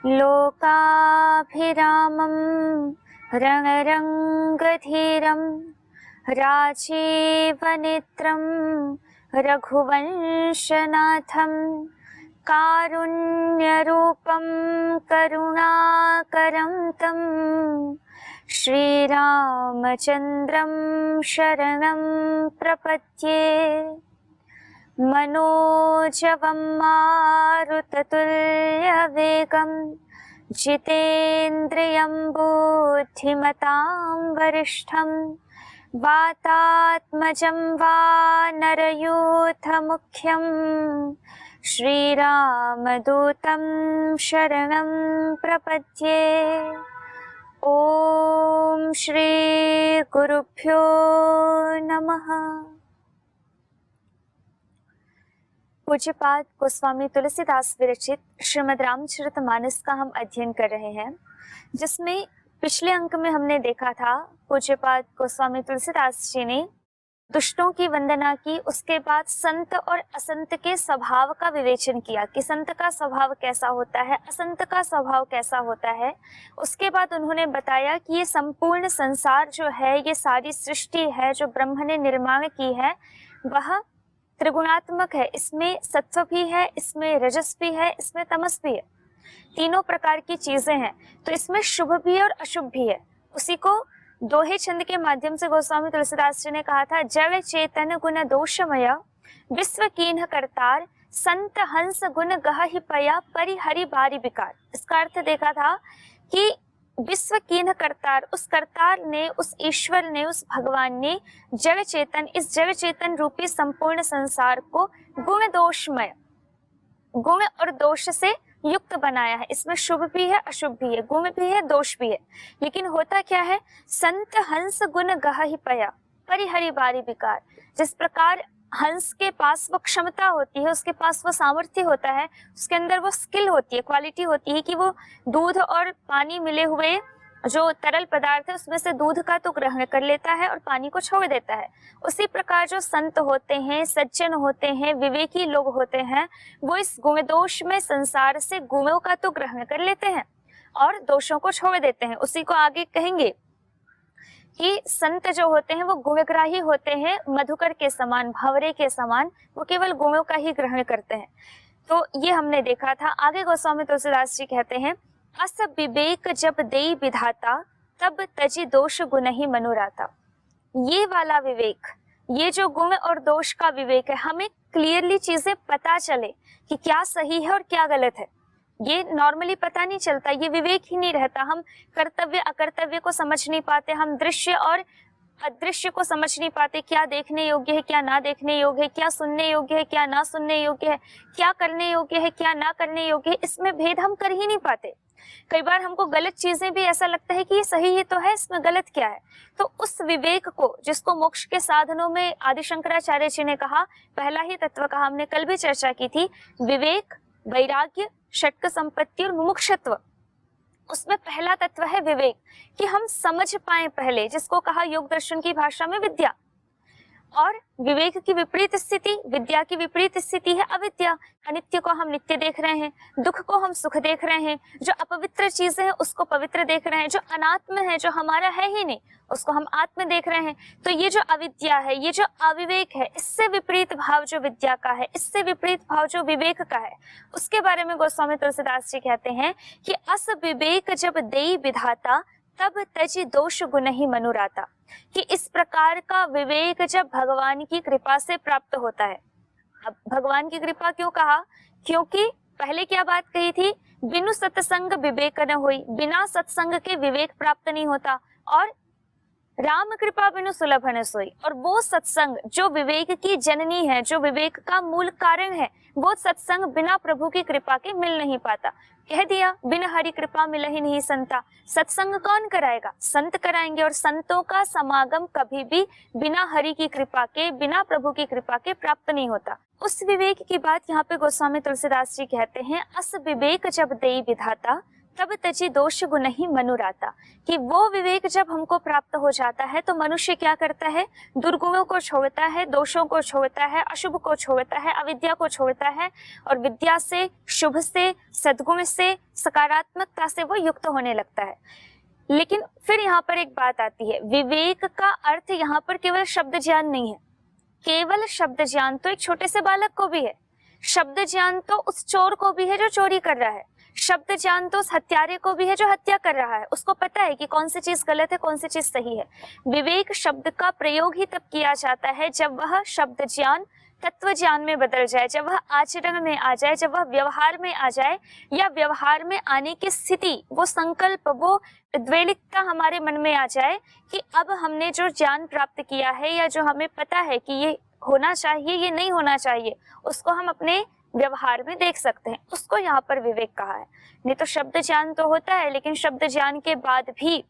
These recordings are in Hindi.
लोकाभिरामं रणरङ्गधीरं राजीवनेत्रं रघुवंशनाथं कारुण्यरूपं करुणाकरं तं श्रीरामचन्द्रं शरणं प्रपद्ये। मनोजवं मारुततुल्यवेगं जितेन्द्रियं बुद्धिमतां वरिष्ठं वातात्मजं वानरयूथमुख्यं श्रीरामदूतं शरणं प्रपद्ये। ॐ श्री गुरुभ्यो नमः। पूज्यपाद गोस्वामी तुलसीदास विरचित श्रीमद् रामचरितमानस का हम अध्ययन कर रहे हैं, जिसमें पिछले अंक में हमने देखा था पूज्यपाद गोस्वामी तुलसीदास जी ने दुष्टों की वंदना की। उसके बाद संत और असंत के स्वभाव का विवेचन किया कि संत का स्वभाव कैसा होता है, असंत का स्वभाव कैसा होता है। उसके बाद उन्होंने बताया कि ये संपूर्ण संसार जो है, ये सारी सृष्टि है जो ब्रह्म ने निर्माण की है, वह त्रिगुणात्मक है। इसमें सत्व भी है, इसमें रजस भी है, इसमें तमस भी है, तीनों प्रकार की चीजें हैं। तो इसमें शुभ भी है और अशुभ भी है। उसी को दोहे छंद के माध्यम से गोस्वामी तुलसीदास जी ने कहा था, जड़ चेतन गुण दोषमय विश्व कीन्ह करतार संत हंस गुण गह ही पया परिहरि बारी विकार। इसका अर्थ देखा था कि विश्व कीन्ह करतार, उस करतार ने, उस ईश्वर ने, उस भगवान ने जड़ चेतन, इस जड़ चेतन रूपी संपूर्ण संसार को गुण दोषमय, गुण और दोष से युक्त बनाया है। इसमें शुभ भी है, अशुभ भी है, गुण भी है, दोष भी है। लेकिन होता क्या है, संत हंस गुण गह ही पया परिहरि बारी विकार। जिस प्रकार हंस के पास वो क्षमता होती है, उसके पास वो सामर्थ्य होता है, उसके अंदर वो स्किल होती है, क्वालिटी होती है कि वो दूध और पानी मिले हुए जो तरल पदार्थ है उसमें से दूध का तो ग्रहण कर लेता है और पानी को छोड़ देता है। उसी प्रकार जो संत होते हैं, सज्जन होते हैं, विवेकी लोग होते हैं, वो इस गुण दोष में संसार से गुणों का तो ग्रहण कर लेते हैं और दोषों को छोड़ देते हैं। उसी को आगे कहेंगे कि संत जो होते हैं वो गुणग्राही होते हैं, मधुकर के समान, भंवरे के समान, वो केवल गुणों का ही ग्रहण करते हैं। तो ये हमने देखा था। आगे गोस्वामी तुलसीदास जी कहते हैं, अस विवेक जब देई विधाता तब तजी दोष गुण ही मनोराता। ये वाला विवेक, ये जो गुण और दोष का विवेक है, हमें क्लियरली चीजें पता चले कि क्या सही है और क्या गलत है। ये नॉर्मली पता नहीं चलता, ये विवेक ही नहीं रहता। हम कर्तव्य अकर्तव्य को समझ नहीं पाते, हम दृश्य और अदृश्य को समझ नहीं पाते, क्या देखने योग्य है, क्या ना देखने योग्य है, क्या सुनने योग्य है, क्या ना सुनने योग्य है, क्या करने योग्य है, क्या ना करने योग्य है। इसमें भेद हम कर ही नहीं पाते। कई बार हमको गलत चीजें भी ऐसा लगता है कि ये सही ही तो है, इसमें गलत क्या है। तो उस विवेक को, जिसको मोक्ष के साधनों में आदि शंकराचार्य जी ने कहा, पहला ही तत्व कहा, हमने कल भी चर्चा की थी, विवेक, वैराग्य, षट्क संपत्ति और मुमुक्षुत्व। उसमें पहला तत्व है विवेक, कि हम समझ पाए पहले, जिसको कहा योग दर्शन की भाषा में विद्या। और विवेक की विपरीत स्थिति, विद्या की विपरीत स्थिति है अविद्या। अनित्य को हम नित्य देख रहे हैं, दुख को हम सुख देख रहे हैं, जो अपवित्र चीजें हैं उसको पवित्र देख रहे हैं, जो अनात्म है, जो हमारा है ही नहीं, उसको हम आत्म देख रहे हैं। तो ये जो अविद्या है, ये जो अविवेक है, इससे विपरीत भाव जो विद्या का है, इससे विपरीत भाव जो विवेक का है, उसके बारे में गोस्वामी तुलसीदास जी कहते हैं कि अस विवेक जब देई विधाता तब तजी दोष गुण ही मनोराता। कि इस प्रकार का विवेक जब भगवान की कृपा से प्राप्त होता है। अब भगवान की कृपा क्यों कहा, क्योंकि पहले क्या बात कही थी, बिनु सत्संग विवेक न होई, बिना सत्संग के विवेक प्राप्त नहीं होता। और राम कृपा बिनु सुलभ न सोई। और वो सत्संग जो विवेक की जननी है, जो विवेक का मूल कारण है, वो सत्संग बिना प्रभु की कृपा के मिल नहीं पाता। कह दिया, बिना हरि कृपा मिल ही नहीं संता। सत्संग कौन कराएगा, संत कराएंगे। और संतों का समागम कभी भी बिना हरि की कृपा के, बिना प्रभु की कृपा के प्राप्त नहीं होता। उस विवेक की बात यहाँ पे गोस्वामी तुलसीदास जी कहते हैं, अस विवेक जब देई विधाता तब तजी दोष गुण ही मनुराता, कि वो विवेक जब हमको प्राप्त हो जाता है तो मनुष्य क्या करता है, दुर्गुणों को छोड़ता है, दोषों को छोड़ता है, अशुभ को छोड़ता है, अविद्या को छोड़ता है और विद्या से, शुभ से, सद्गुण से, सकारात्मकता से वो युक्त होने लगता है। लेकिन फिर यहाँ पर एक बात आती है, विवेक का अर्थ यहाँ पर केवल शब्द ज्ञान नहीं है। केवल शब्द ज्ञान तो एक छोटे से बालक को भी है, शब्द ज्ञान तो उस चोर को भी है जो चोरी कर रहा है, शब्द ज्ञान तो उस हत्यारे को भी है जो हत्या कर रहा है, उसको पता है कि कौन सी चीज गलत है, कौन सी चीज सही है। विवेक शब्द का प्रयोग ही तब किया जाता है जब वह शब्द ज्ञान तत्व ज्ञान में बदल जाए, जब वह आचरण में आ जाए, जब वह व्यवहार में आ जाए, या व्यवहार में आने की स्थिति, वो संकल्प, वो द्वेलिकता हमारे मन में आ जाए कि अब हमने जो ज्ञान प्राप्त किया है या जो हमें पता है कि ये होना चाहिए, ये नहीं होना चाहिए, उसको हम अपने व्यवहार में देख सकते हैं, उसको यहाँ पर विवेक कहा है। नहीं तो शब्द ज्ञान तो होता है, लेकिन शब्द ज्ञान के बाद भी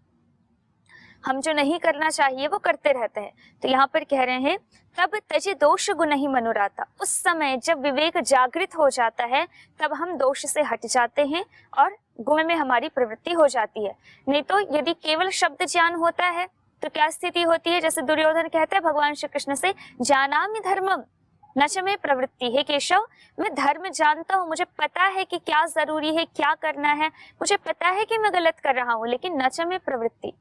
हम जो नहीं करना चाहिए वो करते रहते हैं। तो यहाँ पर कह रहे हैं तब तजे दोष गुण ही मनुराता, उस समय जब विवेक जागृत हो जाता है तब हम दोष से हट जाते हैं और गुण में हमारी प्रवृत्ति हो जाती है। नहीं तो यदि केवल शब्द ज्ञान होता है तो क्या स्थिति होती है, जैसे दुर्योधन कहता है भगवान श्री कृष्ण से, जानामि धर्मम न च मे प्रवृत्ति, है केशव मैं धर्म जानता हूँ, मुझे पता है कि क्या जरूरी है, क्या करना है, मुझे पता है कि मैं गलत कर रहा हूँ, लेकिन न च मे प्रवृत्ति,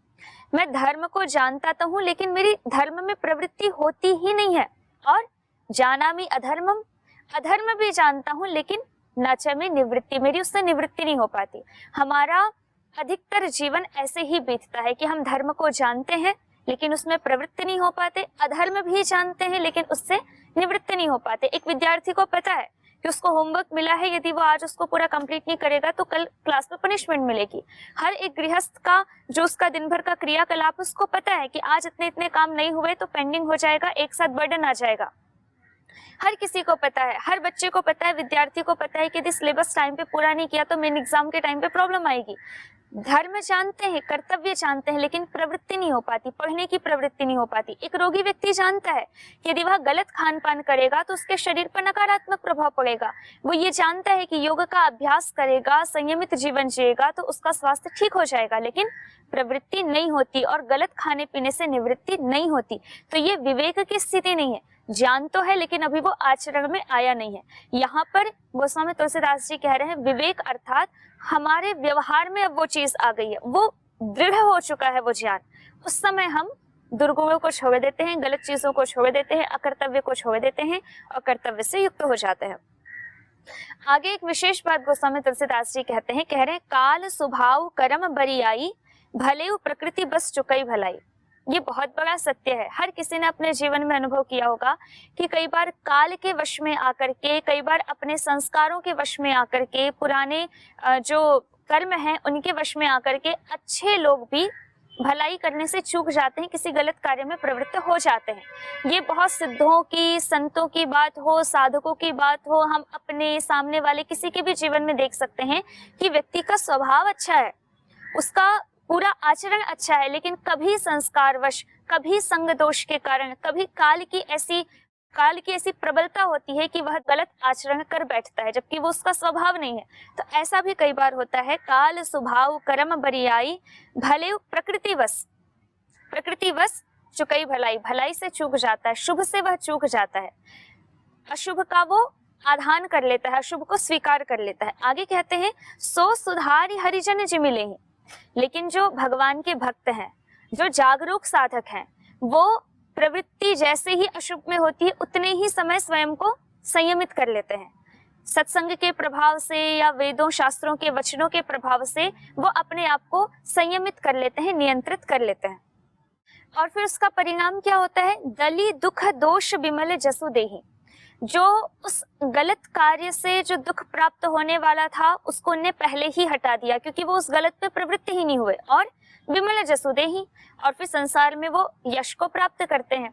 मैं धर्म को जानता तो हूँ लेकिन मेरी धर्म में प्रवृत्ति होती ही नहीं है। और जानामि अधर्मम, अधर्म भी जानता हूँ लेकिन न च मे निवृत्ति, मेरी उससे निवृत्ति नहीं हो पाती। हमारा अधिकतर जीवन ऐसे ही बीतता है कि हम धर्म को जानते हैं लेकिन उसमें प्रवृत्ति नहीं हो पाते, अधर्म भी जानते हैं लेकिन उससे निवृत्ति नहीं हो पाते। एक विद्यार्थी को पता है कि उसको होमवर्क मिला है, यदि वो आज उसको पूरा कंप्लीट नहीं करेगा तो कल क्लास में पनिशमेंट मिलेगी। हर एक गृहस्थ का जो उसका दिन भर का क्रियाकलाप, उसको पता है कि आज इतने इतने काम नहीं हुए तो पेंडिंग हो जाएगा, एक साथ बर्डन आ जाएगा। हर किसी को पता है, हर बच्चे को पता है, विद्यार्थी को पता है कि यदि सिलेबस टाइम पे पूरा नहीं किया तो मेन एग्जाम के टाइम पे प्रॉब्लम आएगी। धर्म जानते हैं, कर्तव्य जानते हैं, लेकिन प्रवृत्ति नहीं हो पाती, पढ़ने की प्रवृत्ति नहीं हो पाती। एक रोगी व्यक्ति जानता है कि यदि वह गलत खान पान करेगा तो उसके शरीर पर नकारात्मक प्रभाव पड़ेगा। वो ये जानता है कि योग का अभ्यास करेगा, संयमित जीवन जिएगा तो उसका स्वास्थ्य ठीक हो जाएगा, लेकिन प्रवृत्ति नहीं होती और गलत खाने पीने से निवृत्ति नहीं होती। तो ये विवेक की स्थिति नहीं है, ज्ञान तो है लेकिन अभी वो आचरण में आया नहीं है। यहाँ पर गोस्वामी तुलसीदास जी कह रहे हैं विवेक अर्थात हमारे व्यवहार में अब वो चीज आ गई है, वो दृढ़ हो चुका है वो ज्ञान। उस समय हम दुर्गुणों को छोड़ देते हैं, गलत चीजों को छोड़ देते हैं, अकर्तव्य को छोड़ देते हैं और कर्तव्य से युक्त हो जाते हैं। आगे एक विशेष बात गोस्वामी तुलसीदास जी कहते हैं, कह रहे हैं काल स्वभाव कर्म बरियाई, भले प्रकृति बस चुकई भलाई। ये बहुत बड़ा सत्य है, हर किसी ने अपने जीवन में अनुभव किया होगा कि कई बार काल के वश में आकर के, कई बार अपने संस्कारों के वश में आकर के, पुराने जो कर्म हैं उनके वश में आकर के अच्छे लोग भी भलाई करने से चूक जाते हैं, किसी गलत कार्य में प्रवृत्त हो जाते हैं। ये बहुत सिद्धों की, संतों की बात हो, साधकों की बात हो, हम अपने सामने वाले किसी के भी जीवन में देख सकते हैं कि व्यक्ति का स्वभाव अच्छा है, उसका पूरा आचरण अच्छा है, लेकिन कभी संस्कारवश, कभी संग दोष के कारण, कभी काल की ऐसी प्रबलता होती है कि वह गलत आचरण कर बैठता है, जबकि वो उसका स्वभाव नहीं है। तो ऐसा भी कई बार होता है। काल स्वभाव कर्म बरियाई, भले प्रकृतिवश चुकई भलाई, भलाई से चूक जाता है, शुभ से वह चूक जाता है, अशुभ का वो आधान कर लेता है, अशुभ को स्वीकार कर लेता है। आगे कहते हैं सो सुधारी हरिजन जिमिले ही, लेकिन जो भगवान के भक्त हैं, जो जागरूक साधक हैं, वो प्रवृत्ति जैसे ही अशुभ में होती है उतने ही समय स्वयं को संयमित कर लेते हैं। सत्संग के प्रभाव से या वेदों शास्त्रों के वचनों के प्रभाव से वो अपने आप को संयमित कर लेते हैं, नियंत्रित कर लेते हैं। और फिर उसका परिणाम क्या होता है, दली दुख दोष विमल जसु देहि, जो उस गलत कार्य से जो दुख प्राप्त होने वाला था उसको उन्हें पहले ही हटा दिया, क्योंकि वो उस गलत पे प्रवृत्ति ही नहीं हुए, और विमल जसुदेही, और फिर संसार में वो यश को प्राप्त करते हैं।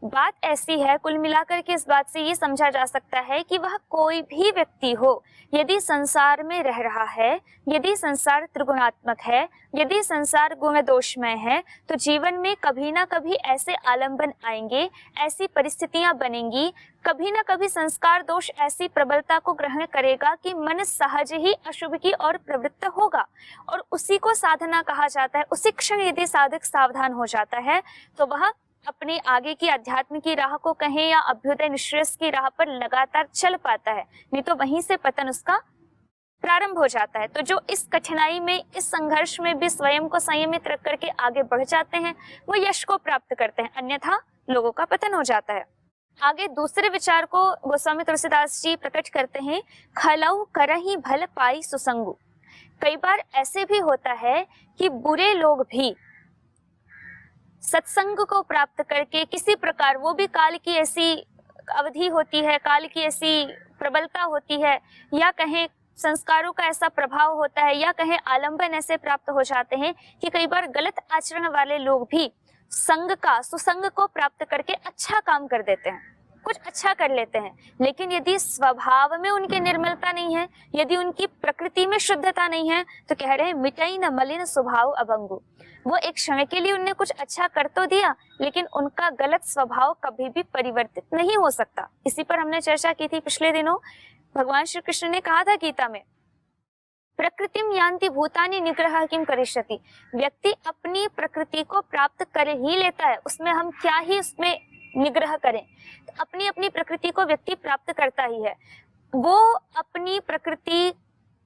बात ऐसी है, कुल मिलाकर के इस बात से ये समझा जा सकता है कि वह कोई भी व्यक्ति हो, यदि संसार में रह रहा है, यदि संसार त्रिगुणात्मक है, यदि संसार गुण दोषमय है, तो जीवन में कभी ना कभी ऐसे आलंबन आएंगे, ऐसी परिस्थितियां बनेंगी, कभी ना कभी संस्कार दोष ऐसी प्रबलता को ग्रहण करेगा कि मन सहज ही अशुभ की ओर प्रवृत्त होगा, और उसी को साधना कहा जाता है। उसी क्षण यदि साधक सावधान हो जाता है तो वह अपने आगे की अध्यात्म की राह को कहें या अभ्युदय निश्रेयस की राह पर लगातार चल पाता है, नहीं तो वहीं से पतन उसका प्रारंभ हो जाता है। तो जो इस कठिनाई में, इस संघर्ष में भी स्वयं को संयमित रख करके आगे बढ़ जाते हैं, वो यश को प्राप्त करते हैं, अन्यथा लोगों का पतन हो जाता है। आगे दूसरे विचार को गोस्वामी तुलसीदास जी प्रकट करते हैं, खलऊ करहि भल पाई सुसंगु। कई बार ऐसे भी होता है कि बुरे लोग भी सत्संग को प्राप्त करके किसी प्रकार, वो भी काल की ऐसी अवधि होती है, काल की ऐसी प्रबलता होती है, या कहें संस्कारों का ऐसा प्रभाव होता है, या कहें आलंबन ऐसे प्राप्त हो जाते हैं कि कई बार गलत आचरण वाले लोग भी संग का, सुसंग को प्राप्त करके अच्छा काम कर देते हैं, कुछ अच्छा कर लेते हैं। लेकिन यदि स्वभाव में उनकी निर्मलता नहीं है, यदि उनकी प्रकृति में शुद्धता नहीं है, तो कह रहे हैं मिटई न मलिन स्वभाव अभंगु। वो एक क्षण के लिए उनने कुछ अच्छा कर तो दिया, लेकिन उनका गलत स्वभाव कभी भी परिवर्तित नहीं हो सकता। इसी पर हमने चर्चा की थी पिछले दिनों। भगवान श्री कृष्ण ने कहा था गीता में, प्रकृतिम यान्ति भूतानि निग्रह किम करिष्यति। व्यक्ति अपनी प्रकृति को प्राप्त कर ही लेता है, उसमें हम क्या ही उसमें निग्रह करें। तो अपनी अपनी प्रकृति को व्यक्ति प्राप्त करता ही है। वो अपनी प्रकृति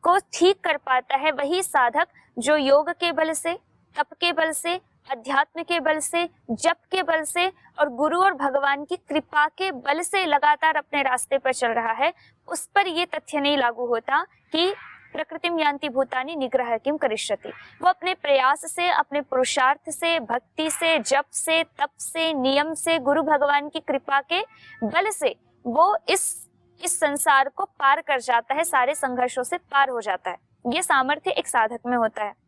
को ठीक कर पाता है वही साधक जो योग के बल से, तप के बल से, अध्यात्म के बल से, जप के बल से और गुरु और भगवान की कृपा के बल से लगातार अपने रास्ते पर चल रहा है। उस पर ये तथ्य नहीं लागू होता कि प्रकृतिम यान्ति भूतानि निग्रह किम करिष्यति। वो अपने प्रयास से, अपने पुरुषार्थ से, भक्ति से, जप से, तप से, नियम से, गुरु भगवान की कृपा के बल से वो इस संसार को पार कर जाता है, सारे संघर्षों से पार हो जाता है। ये सामर्थ्य एक साधक में होता है।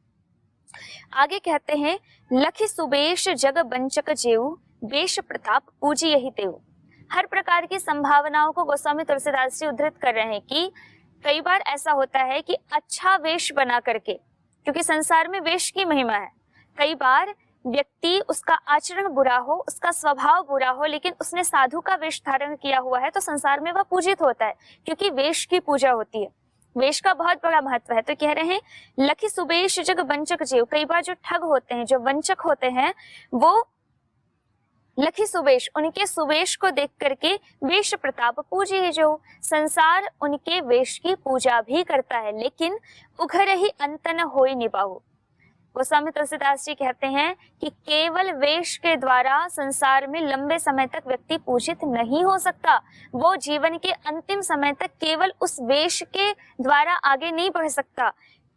आगे कहते हैं, लखि सुबेश जग बंचक जेऊ, वेश प्रताप पूजी यही तेऊ। हर प्रकार की संभावनाओं को गोस्वामी तुलसीदास जी उद्धृत कर रहे हैं कि कई बार ऐसा होता है कि अच्छा वेश बना करके, क्योंकि संसार में वेश की महिमा है, कई बार व्यक्ति, उसका आचरण बुरा हो, उसका स्वभाव बुरा हो, लेकिन उसने साधु का वेश धारण किया हुआ है तो संसार में वह पूजित होता है, क्योंकि वेश की पूजा होती है। वेश का बहुत बड़ा महत्व है। तो कह रहे हैं, लखि सुबेश जग वंचक जेऊ। कई बार जो ठग होते हैं, जो वंचक होते हैं, वो लखी सुवेश, उनके सुवेश को देख करके वेश प्रताप पूजी ही जो, संसार उनके वेश की पूजा भी करता है, लेकिन उघर ही अंत न होई निभाऊ। गोस्वामी तुलसीदास जी कहते हैं कि केवल वेश के द्वारा संसार में लंबे समय तक व्यक्ति पूजित नहीं हो सकता। वो जीवन के अंतिम समय तक केवल उस वेश के द्वारा आगे नहीं बढ़ सकता,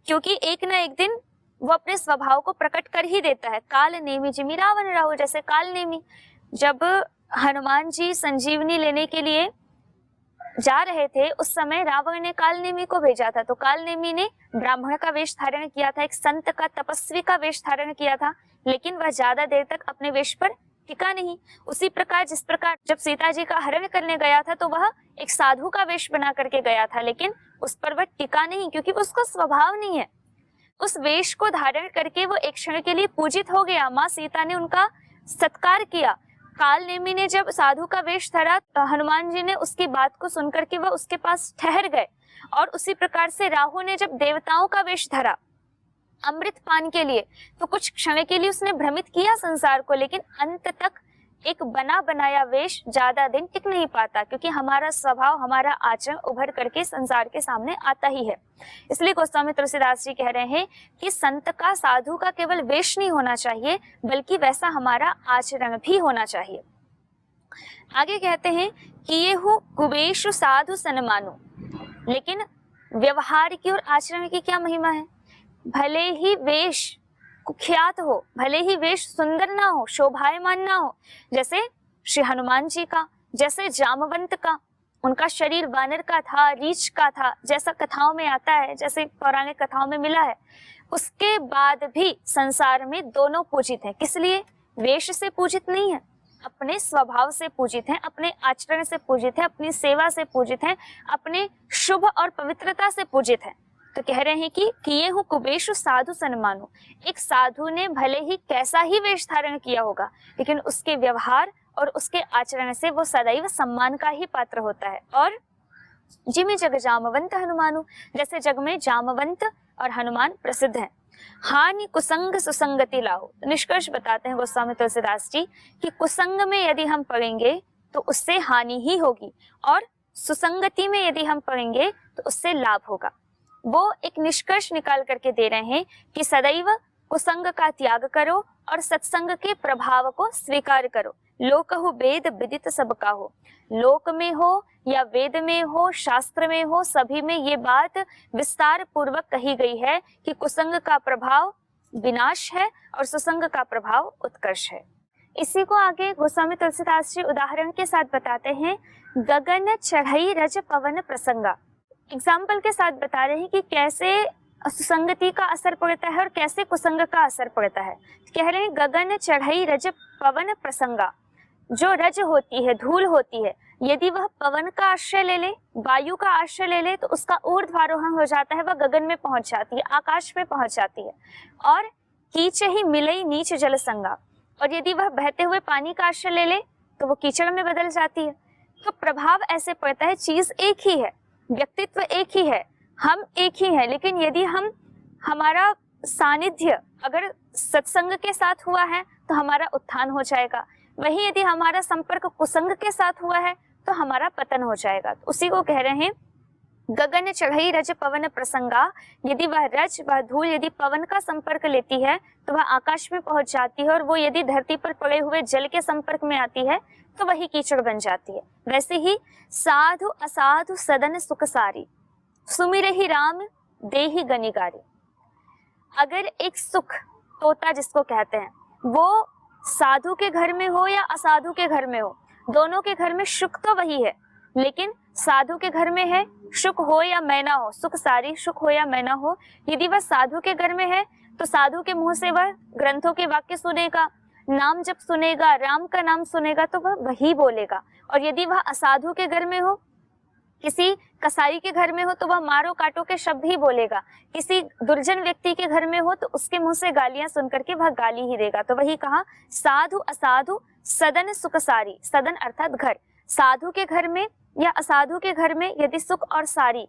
क्योंकि एक न एक दिन वो अपने स्वभाव को प्रकट कर ही देता है। काल नेमी जिमि रावण राहु, जैसे काल नेमी, जब हनुमान जी संजीवनी लेने के लिए जा रहे थे उस समय रावण ने काल नेमी को भेजा था। तो काल नेमी ने ब्राह्मण का वेश धारण किया था, एक संत का, तपस्वी का वेश धारण किया था, लेकिन वह ज्यादा देर तक अपने वेश पर टिका नहीं। उसी प्रकार जिस प्रकार जब सीता जी का हरण करने गया था तो वह एक साधु का वेश बना करके गया था, लेकिन उस पर वह टिका नहीं, क्योंकि वो उसका स्वभाव नहीं है। उस वेश को धारण करके वो एक क्षण के लिए पूजित हो गया, माँ सीता ने उनका सत्कार किया। काल नेमी ने जब साधु का वेश धरा, हनुमान जी ने उसकी बात को सुनकर के वह उसके पास ठहर गए। और उसी प्रकार से राहु ने जब देवताओं का वेश धरा अमृत पान के लिए, तो कुछ क्षण के लिए उसने भ्रमित किया संसार को, लेकिन अंत तक एक बना बनाया वेश ज्यादा दिन टिक नहीं पाता, क्योंकि हमारा स्वभाव, हमारा आचरण उभर करके संसार के सामने आता ही है। इसलिए गोस्वामी तुलसीदास जी कह रहे हैं कि संत का, साधु का केवल वेश नहीं होना चाहिए, बल्कि वैसा हमारा आचरण भी होना चाहिए। आगे कहते हैं कि ये हु कुबेशु साधु सन्मानु, लेकिन व्यवहार की और आचरण की क्या महिमा है। भले ही वेश कुख्यात हो, भले ही वेश सुंदर ना हो, शोभायमान ना हो, जैसे श्री हनुमान जी का, जैसे जामवंत का, उनका शरीर वानर का था, रीछ का था, जैसा कथाओं में आता है, जैसे पौराणिक कथाओं में मिला है, उसके बाद भी संसार में दोनों पूजित हैं। किस लिए? वेश से पूजित नहीं है, अपने स्वभाव से पूजित हैं, अपने आचरण से पूजित हैं, अपनी सेवा से पूजित हैं, अपने शुभ और पवित्रता से पूजित हैं। तो कह रहे हैं कि किए हूँ कुबेशु साधु सन्मानो। एक साधु ने भले ही कैसा ही वेश धारण किया होगा, लेकिन उसके व्यवहार और उसके आचरण से वो सदैव सम्मान का ही पात्र होता है। और जिमि जग जामवंत हनुमानु, जैसे जग में जामवंत और हनुमान प्रसिद्ध हैं। हानि कुसंग सुसंगति लाओ। निष्कर्ष बताते हैं गोस्वामी तुलसीदास जी कि कुसंग में यदि हम पड़ेंगे तो उससे हानि ही होगी, और सुसंगति में यदि हम पड़ेंगे तो उससे लाभ होगा। वो एक निष्कर्ष निकाल करके दे रहे हैं कि सदैव कुसंग का त्याग करो और सत्संग के प्रभाव को स्वीकार करो। लोकहु वेद विदित सबका हो। लोक में हो या वेद में हो, शास्त्र में हो, सभी में ये बात विस्तार पूर्वक कही गई है कि कुसंग का प्रभाव विनाश है और सुसंग का प्रभाव उत्कर्ष है। इसी को आगे गोस्वामी तुलसीदास जी उदाहरण के साथ बताते हैं। गगन चढ़ई रज पवन प्रसंगा। एग्जाम्पल के साथ बता रहे हैं कि कैसे सुसंगति का असर पड़ता है और कैसे कुसंग का असर पड़ता है। कह रहे हैं गगन चढ़ई रज पवन प्रसंगा। जो रज होती है, धूल होती है, यदि वह पवन का आश्रय ले ले, वायु का आश्रय ले ले, तो उसका ऊर्ध्वारोहण हो जाता है, वह गगन में पहुंच जाती है, आकाश में पहुंच जाती है। और कीच ही मिलई नीच जल संगा। और यदि वह बहते हुए पानी का आश्रय ले ले तो वो कीचड़ में बदल जाती है। तो प्रभाव ऐसे पड़ता है, चीज एक ही है, व्यक्तित्व एक ही है, हम एक ही है, लेकिन यदि हमारा सानिध्य अगर सत्संग के साथ हुआ है तो हमारा उत्थान हो जाएगा। वही यदि हमारा संपर्क कुसंग के साथ हुआ है तो हमारा पतन हो जाएगा। तो उसी को कह रहे हैं गगन चढ़ई रज पवन प्रसंगा। यदि वह रज, वह धूल यदि पवन का संपर्क लेती है तो वह आकाश में पहुंच जाती है, और वो यदि धरती पर पड़े हुए जल के संपर्क में आती है तो वही कीचड़ बन जाती है। वैसे ही साधु असाधु सदन सुख सारी, सुमिरहि राम देहि गनिगारी। अगर एक सुख, तोता जिसको कहते हैं, वो साधु के घर में हो या असाधु के घर में हो, दोनों के घर में सुख तो वही है, लेकिन साधु के घर में है, सुख हो या मैना हो, सुख सारी सुख हो या मैना हो, यदि वह साधु के घर में है तो साधु के मुंह से वह ग्रंथों के वाक्य सुनेगा, नाम जब सुनेगा, राम का नाम सुनेगा तो वह वही बोलेगा। और यदि वह असाधु के घर में हो, किसी कसाई के घर में हो, तो वह मारो काटो के शब्द ही बोलेगा। किसी दुर्जन व्यक्ति के घर में हो तो उसके मुंह से गालियां सुन करके वह गाली ही देगा। तो वही कहा साधु असाधु सदन सुख सारी। सदन अर्थात घर। साधु के घर में या असाधु के घर में यदि सुख और सारी,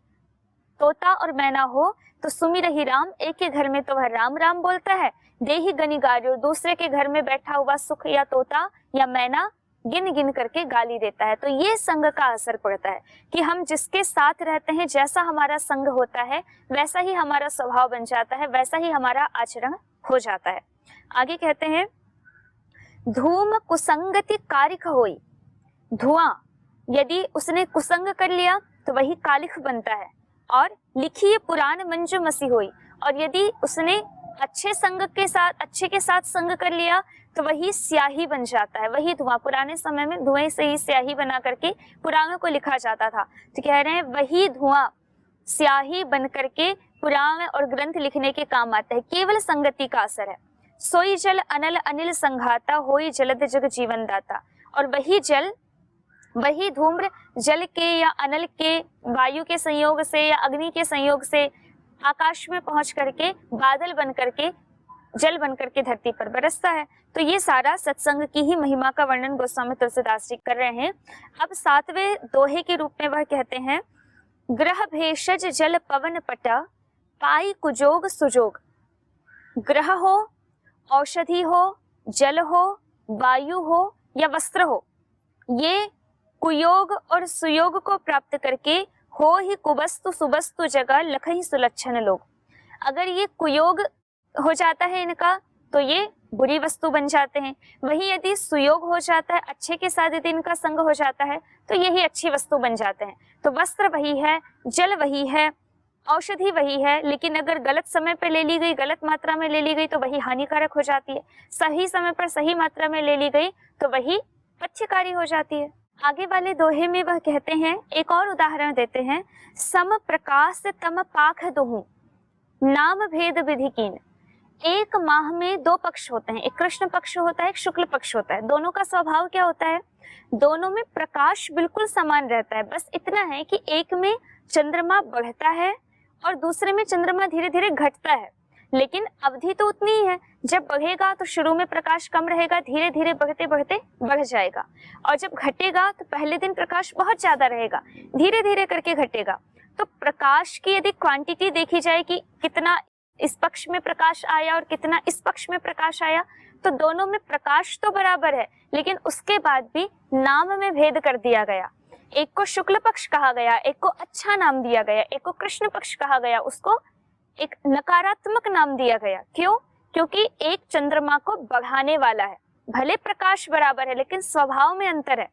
तोता और मैना हो, तो सुमिरहि राम, एक के घर में तो वह राम राम बोलता है, देहि गनिगार्यो, दूसरे के घर में बैठा हुआ सुख या तोता या मैना गिन गिन करके गाली देता है। तो ये संग का असर पड़ता है कि हम जिसके साथ रहते हैं, जैसा हमारा संग होता है वैसा ही हमारा स्वभाव बन जाता है, वैसा ही हमारा आचरण हो जाता है। आगे कहते हैं धूम कुसंगति कारिक होई। धुआं यदि उसने कुसंग कर लिया तो वही कालिख बनता है। और लिखिए पुराण मंजू मसी होई। और यदि उसने अच्छे के साथ संग कर लिया तो वही स्याही बन जाता है, वही धुआं। पुराने समय में धुएं से ही स्याही बना करके पुराणों को लिखा जाता था। तो कह रहे हैं वही धुआं स्याही बन करके पुराण और ग्रंथ लिखने के काम आता है। केवल संगति का असर है। सोई जल अनल अनिल संघाता, होई जलद जग जीवन दाता। और वही जल, वही धूम्र जल के या अनल के, वायु के संयोग से या अग्नि के संयोग से आकाश में पहुंच करके बादल बन करके, जल बन करके धरती पर बरसता है। तो ये सारा सत्संग की ही महिमा का वर्णन गोस्वामी तुलसीदास जी कर रहे हैं। अब 7वें दोहे के रूप में वह कहते हैं ग्रह भेषज जल पवन पटा, पाई कुजोग सुजोग। ग्रह हो, औषधि हो, जल हो, वायु हो या वस्त्र हो, ये कुयोग और सुयोग को प्राप्त करके हो ही कुबस्तु सुबस्तु जगह लखही सुलक्षण लोग। अगर ये कुयोग हो जाता है इनका तो ये बुरी वस्तु बन जाते हैं। वही यदि सुयोग हो जाता है, अच्छे के साथ यदि इनका संग हो जाता है तो यही अच्छी वस्तु बन जाते हैं। तो वस्त्र वही है, जल वही है, औषधि वही है, लेकिन अगर गलत समय पर ले ली गई, गलत मात्रा में ले ली गई तो वही हानिकारक हो जाती है। सही समय पर सही मात्रा में ले ली गई तो वही पथ्यकारी हो जाती है। आगे वाले दोहे में वह कहते हैं, एक और उदाहरण देते हैं, सम प्रकाश तम पाख दोहूं, नाम भेद विधि कीन। एक माह में दो पक्ष होते हैं, एक कृष्ण पक्ष होता है, एक शुक्ल पक्ष होता है। दोनों का स्वभाव क्या होता है? दोनों में प्रकाश बिल्कुल समान रहता है, बस इतना है कि एक में चंद्रमा बढ़ता है और दूसरे में चंद्रमा धीरे धीरे घटता है, लेकिन अवधि तो उतनी ही है। जब बढ़ेगा तो शुरू में प्रकाश कम रहेगा, धीरे धीरे बढ़ते बढ़ते बढ़ जाएगा, और जब घटेगा तो पहले दिन प्रकाश बहुत ज्यादा रहेगा, धीरे धीरे करके घटेगा। तो प्रकाश की यदि क्वांटिटी देखी जाए कि कितना इस पक्ष में प्रकाश आया और कितना इस पक्ष में प्रकाश आया, तो दोनों में प्रकाश तो बराबर है, लेकिन उसके बाद भी नाम में भेद कर दिया गया। एक को शुक्ल पक्ष कहा गया, एक को अच्छा नाम दिया गया, एक को कृष्ण पक्ष कहा गया, उसको एक नकारात्मक नाम दिया गया। क्यों? क्योंकि एक चंद्रमा को बढ़ाने वाला है, भले प्रकाश बराबर है लेकिन स्वभाव में अंतर है।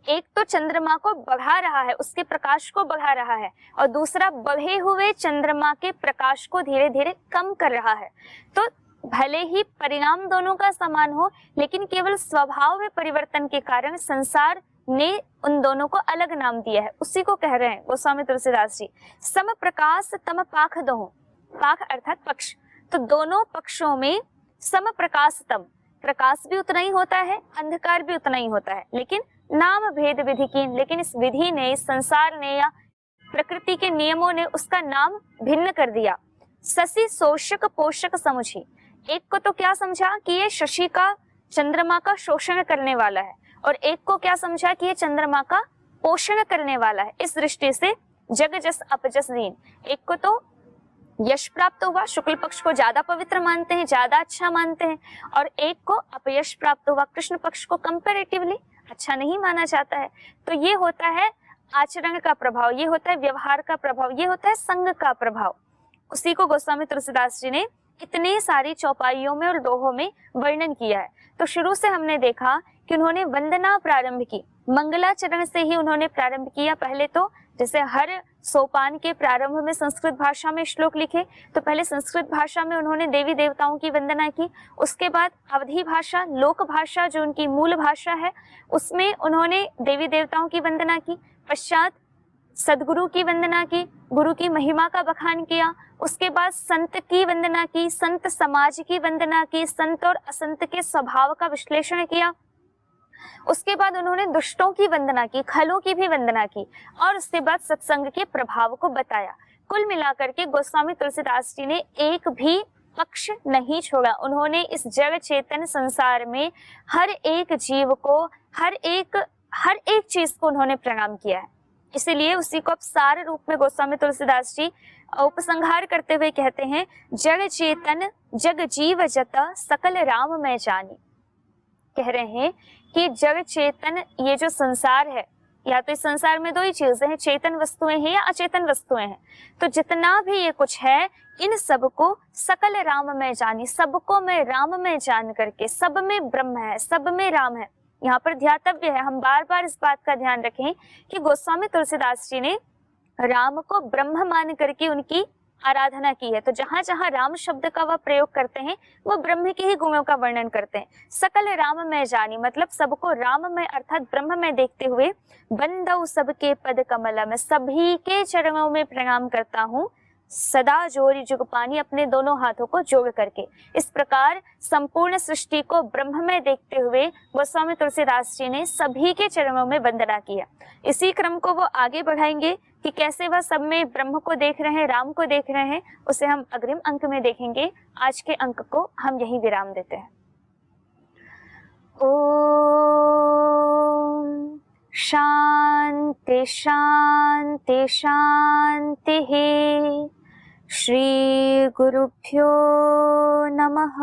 एक तो चंद्रमा को बढ़ा रहा है, उसके प्रकाश को बढ़ा रहा है, और दूसरा बढ़े हुए चंद्रमा के प्रकाश को धीरे धीरे कम कर रहा है। तो भले ही परिणाम दोनों का समान हो, लेकिन केवल स्वभाव में परिवर्तन के कारण संसार ने उन दोनों को अलग नाम दिया है। उसी को कह रहे हैं गोस्वामी तुलसीदास जी, सम प्रकाश तम पाख दो। पाख अर्थात पक्ष। तो दोनों पक्षों में सम प्रकाश तम, प्रकाश भी उतना ही होता है, अंधकार भी उतना ही होता है, लेकिन नाम भेद विधि की, लेकिन इस विधि ने, इस संसार ने या प्रकृति के नियमों ने उसका नाम भिन्न कर दिया। शशि शोषक पोषक समुझी। एक को तो क्या समझा कि ये शशि का, चंद्रमा का शोषण करने वाला है, और एक को क्या समझा कि ये चंद्रमा का पोषण करने वाला है। इस दृष्टि से जग जस अपजस दीन। एक को तो यश प्राप्त हुआ, शुक्ल पक्ष को ज्यादा पवित्र मानते हैं, ज्यादा अच्छा मानते हैं, और एक को अपयश प्राप्त हुआ, कृष्ण पक्ष को कंपैरेटिवली अच्छा नहीं माना जाता है। तो ये होता है आचरण का प्रभाव, ये होता है व्यवहार का प्रभाव, ये होता है संग का प्रभाव। उसी को गोस्वामी तुलसीदास जी ने इतने सारी चौपाइयों में और दोहों में वर्णन किया है। तो शुरू से हमने देखा कि उन्होंने वंदना प्रारंभ की, मंगलाचरण से ही उन्होंने प्रारंभ किया। पहले तो जैसे हर सोपान के प्रारंभ में संस्कृत भाषा में श्लोक लिखे, तो पहले संस्कृत भाषा में उन्होंने देवी देवताओं की वंदना की। उसके बाद अवधी भाषा, लोक भाषा जो उनकी मूल भाषा है, उसमें उन्होंने देवी देवताओं की वंदना की। पश्चात सदगुरु की वंदना की, गुरु की महिमा का बखान किया। उसके बाद संत की वंदना की, संत समाज की वंदना की, संत और असंत के स्वभाव का विश्लेषण किया। उसके बाद उन्होंने दुष्टों की वंदना की, खलों की भी वंदना की, और उसके बाद सत्संग के प्रभाव को बताया। कुल मिलाकर के गोस्वामी तुलसीदास जी ने एक भी पक्ष नहीं छोड़ा। उन्होंने इस जड़ चेतन संसार में हर एक जीव को, हर एक चीज को उन्होंने प्रणाम किया है। इसीलिए उसी को अब सार रूप में गोस्वामी तुलसीदास जी उपसंहार करते हुए कहते हैं, जड़ चेतन जग जीव जता सकल राम मैं जानी। कह रहे हैं कि जड़ चेतन, ये जो संसार है, या तो इस संसार में दो ही चीजें हैं, चेतन वस्तुएं हैं या अचेतन वस्तुएं हैं। तो जितना भी ये कुछ है, इन सबको सकल राम में जानी, सबको मैं राम में जान करके, सब में ब्रह्म है, सब में राम है। यहाँ पर ध्यातव्य है, हम बार बार इस बात का ध्यान रखें कि गोस्वामी तुलसीदास जी ने राम को ब्रह्म मान करके उनकी आराधना की है। तो जहां जहां राम शब्द का वह प्रयोग करते हैं, वो ब्रह्म के ही गुणों का वर्णन करते हैं। सकल राम मैं जानी, मतलब सबको राम में अर्थात ब्रह्म में देखते हुए, बंदौ सबके पद कमल, मैं सभी के चरणों में प्रणाम करता हूँ, सदा जोरी जुगपानी, अपने दोनों हाथों को जोड़ करके। इस प्रकार संपूर्ण सृष्टि को ब्रह्म में देखते हुए गोस्वामी तुलसीदास जी ने सभी के चरणों में वंदना किया। इसी क्रम को वो आगे बढ़ाएंगे कि कैसे वह सब में ब्रह्म को देख रहे हैं, राम को देख रहे हैं, उसे हम अग्रिम अंक में देखेंगे। आज के अंक को हम यही विराम देते हैं। ओम शांति शांति शांति। श्री गुरुभ्यो नमः।